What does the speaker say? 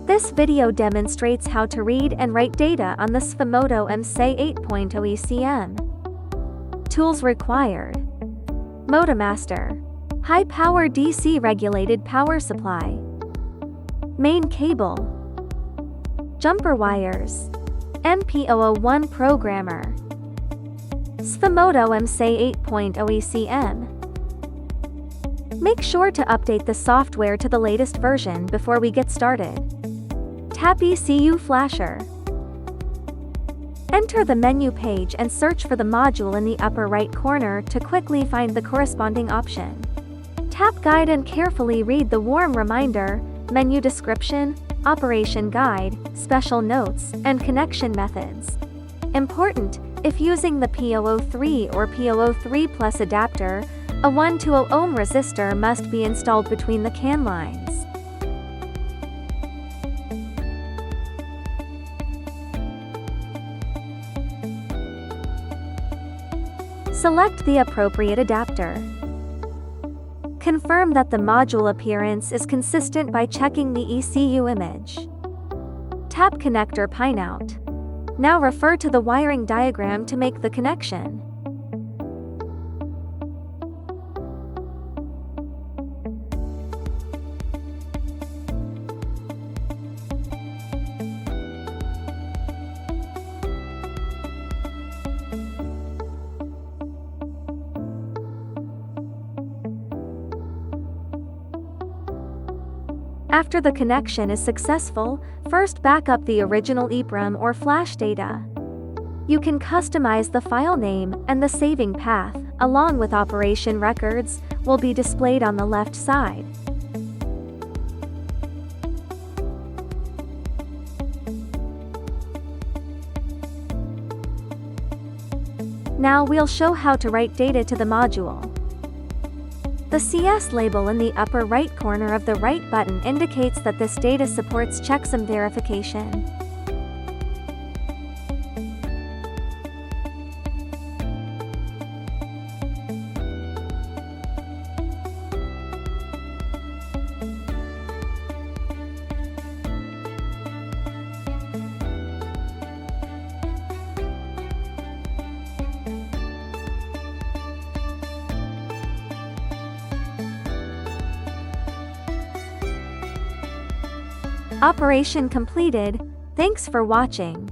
This video demonstrates how to read and write data on the CFMOTO MSE8.0 ECM. Tools required: Motomaster, high-power DC regulated power supply, main cable, jumper wires, MP001 programmer, CFMOTO MSE8.0 ECM. Make sure to update the software to the latest version before we get started. Tap ECU flasher. Enter the menu page and search for the module in the upper right corner to quickly find the corresponding option. Tap Guide and carefully read the warm reminder, menu description, operation guide, special notes, and connection methods. Important: if using the P003 or P003 Plus adapter, a 120 ohm resistor must be installed between the CAN lines. Select the appropriate adapter. Confirm that the module appearance is consistent by checking the ECU image. Tap Connector Pinout. Now refer to the wiring diagram to make the connection. After the connection is successful, first back up the original EEPROM or flash data. You can customize the file name, and the saving path, along with operation records, will be displayed on the left side. Now we'll show how to write data to the module. The CS label in the upper right corner of the right button indicates that this data supports checksum verification. Operation completed. Thanks for watching.